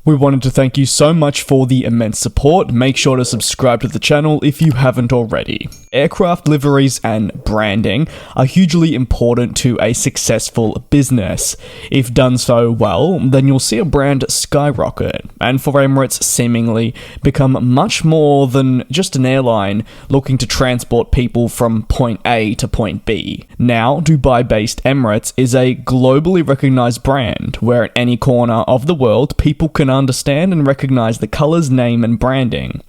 We wanted to thank you so much for the immense support. Make sure to subscribe to the channel if you haven't already. Aircraft liveries and branding are hugely important to a successful business. If done so well, then you'll see a brand skyrocket, and for Emirates seemingly become much more than just an airline looking to transport people from point A to point B. Now, Dubai-based Emirates is a globally recognized brand, where at any corner of the world, people can understand and recognize the colors, name, and branding.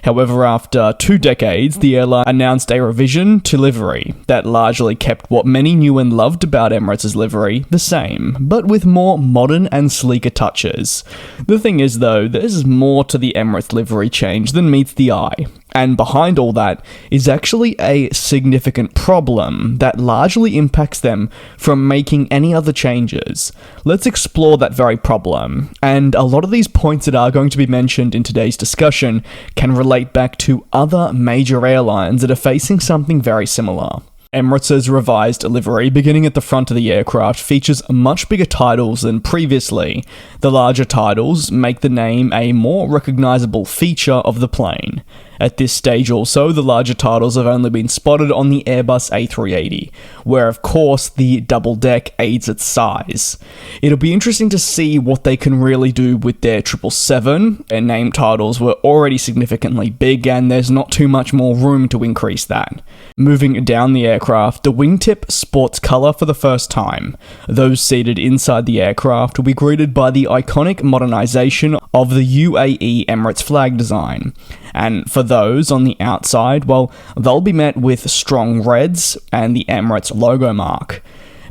However, after 2 decades, the airline announced a revision to livery that largely kept what many knew and loved about Emirates' livery the same, but with more modern and sleeker touches. The thing is though, there's more to the Emirates livery change than meets the eye. And behind all that is actually a significant problem that largely impacts them from making any other changes. Let's explore that very problem, and a lot of these points that are going to be mentioned in today's discussion can relate back to other major airlines that are facing something very similar. Emirates' revised livery, beginning at the front of the aircraft, features much bigger titles than previously. The larger titles make the name a more recognizable feature of the plane. At this stage also, the larger titles have only been spotted on the Airbus A380, where of course the double deck aids its size. It'll be interesting to see what they can really do with their 777. Their name titles were already significantly big, and there's not too much more room to increase that. Moving down the aircraft, the wingtip sports colour for the first time. Those seated inside the aircraft will be greeted by the iconic modernisation of the UAE Emirates flag design. And for those on the outside, well, they'll be met with strong reds and the Emirates logo mark.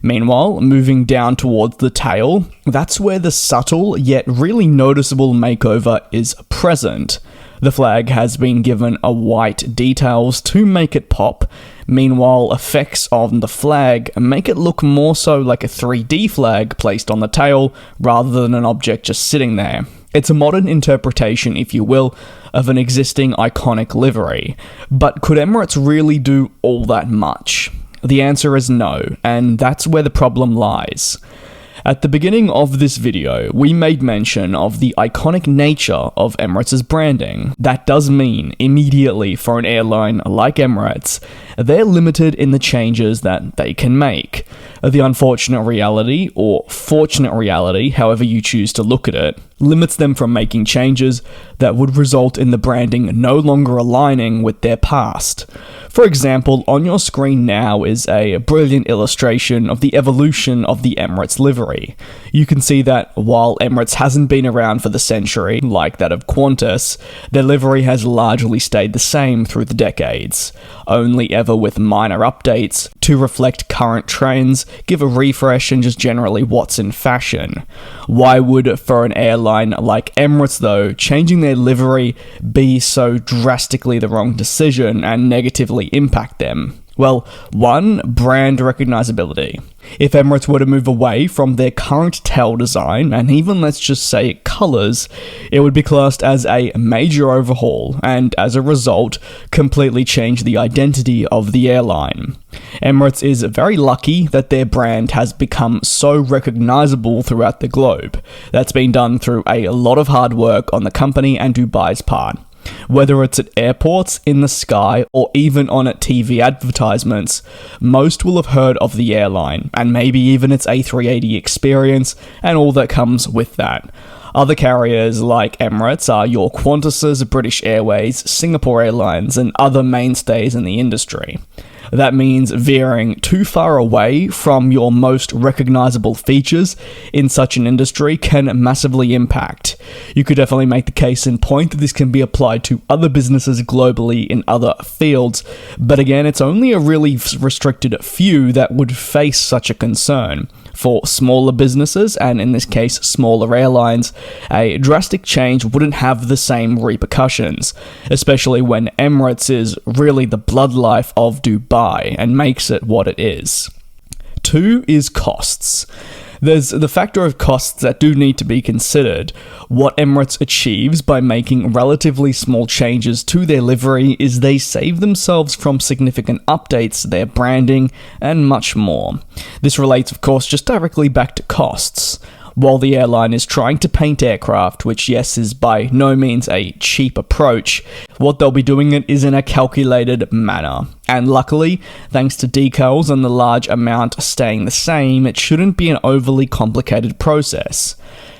Meanwhile, moving down towards the tail, that's where the subtle yet really noticeable makeover is present. The flag has been given a white details to make it pop. Meanwhile, effects on the flag make it look more so like a 3D flag placed on the tail rather than an object just sitting there. It's a modern interpretation, if you will, of an existing iconic livery. But could Emirates really do all that much? The answer is no, and that's where the problem lies. At the beginning of this video, we made mention of the iconic nature of Emirates' branding. That does mean, immediately for an airline like Emirates, they're limited in the changes that they can make. The unfortunate reality, or fortunate reality, however you choose to look at it, limits them from making changes that would result in the branding no longer aligning with their past. For example, on your screen now is a brilliant illustration of the evolution of the Emirates livery. You can see that while Emirates hasn't been around for the century, like that of Qantas, their livery has largely stayed the same through the decades, only ever with minor updates to reflect current trends, give a refresh, and just generally what's in fashion. Why would, for an airline like Emirates though, changing their livery be so drastically the wrong decision and negatively impact them? Well, 1, brand recognizability. If Emirates were to move away from their current tail design, and even let's just say colours, it would be classed as a major overhaul, and as a result, completely change the identity of the airline. Emirates is very lucky that their brand has become so recognisable throughout the globe. That's been done through a lot of hard work on the company and Dubai's part. Whether it's at airports, in the sky, or even on at TV advertisements, most will have heard of the airline, and maybe even its A380 experience, and all that comes with that. Other carriers like Emirates are your Qantas's, British Airways, Singapore Airlines, and other mainstays in the industry. That means veering too far away from your most recognizable features in such an industry can massively impact. You could definitely make the case in point that this can be applied to other businesses globally in other fields, but again, it's only a really restricted few that would face such a concern. For smaller businesses, and in this case smaller airlines, a drastic change wouldn't have the same repercussions, especially when Emirates is really the blood life of Dubai and makes it what it is. 2 is costs. There's the factor of costs that do need to be considered. What Emirates achieves by making relatively small changes to their livery is they save themselves from significant updates to their branding and much more. This relates, of course, just directly back to costs. While the airline is trying to paint aircraft, which yes is by no means a cheap approach, what they'll be doing it is in a calculated manner. And luckily, thanks to decals and the large amount staying the same, it shouldn't be an overly complicated process.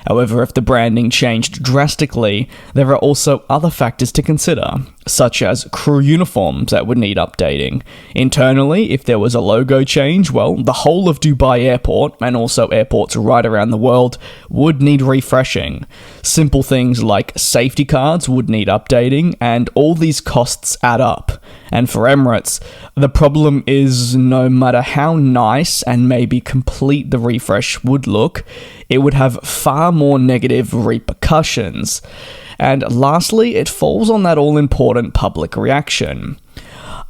However, if the branding changed drastically, there are also other factors to consider, such as crew uniforms that would need updating. Internally, if there was a logo change, well, the whole of Dubai Airport, and also airports right around the world, would need refreshing. Simple things like safety cards would need updating, and all these costs add up. And for Emirates, the problem is no matter how nice and maybe complete the refresh would look, it would have far more negative repercussions. And lastly, it falls on that all-important public reaction.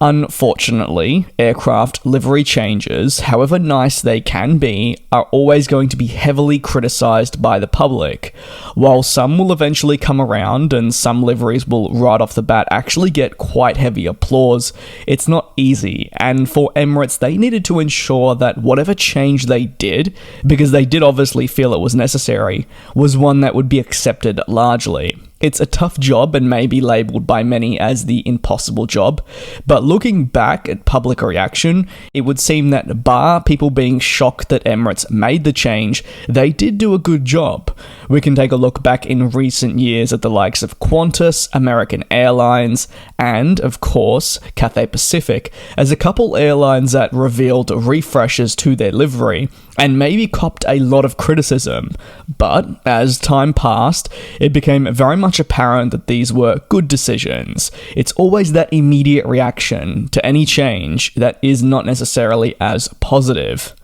Unfortunately, aircraft livery changes, however nice they can be, are always going to be heavily criticised by the public. While some will eventually come around and some liveries will right off the bat actually get quite heavy applause, it's not easy, and for Emirates they needed to ensure that whatever change they did, because they did obviously feel it was necessary, was one that would be accepted largely. It's a tough job and may be labelled by many as the impossible job, but looking back at public reaction, it would seem that bar people being shocked that Emirates made the change, they did do a good job. We can take a look back in recent years at the likes of Qantas, American Airlines, and, of course, Cathay Pacific, as a couple airlines that revealed refreshes to their livery, and maybe copped a lot of criticism. But, as time passed, it became very much apparent that these were good decisions. It's always that immediate reaction to any change that is not necessarily as positive.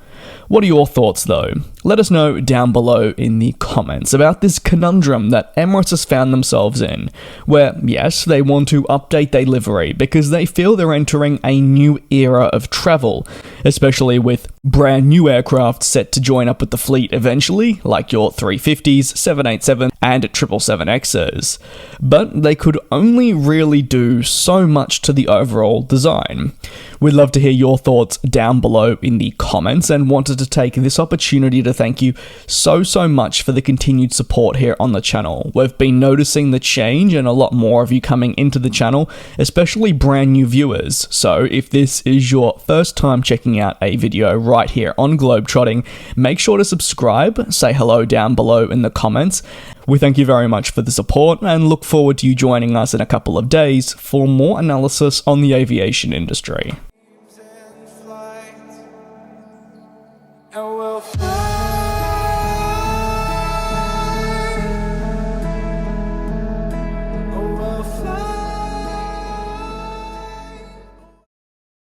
What are your thoughts though? Let us know down below in the comments about this conundrum that Emirates has found themselves in, where yes, they want to update their livery because they feel they're entering a new era of travel, especially with brand new aircraft set to join up with the fleet eventually, like your 350s, 787 and 777Xs. But they could only really do so much to the overall design. We'd love to hear your thoughts down below in the comments, and wanted to take this opportunity to thank you so much for the continued support here on the channel. We've been noticing the change and a lot more of you coming into the channel, especially brand new viewers. So if this is your first time checking out a video right here on GlobeTrotting, make sure to subscribe, say hello down below in the comments. We thank you very much for the support and look forward to you joining us in a couple of days for more analysis on the aviation industry.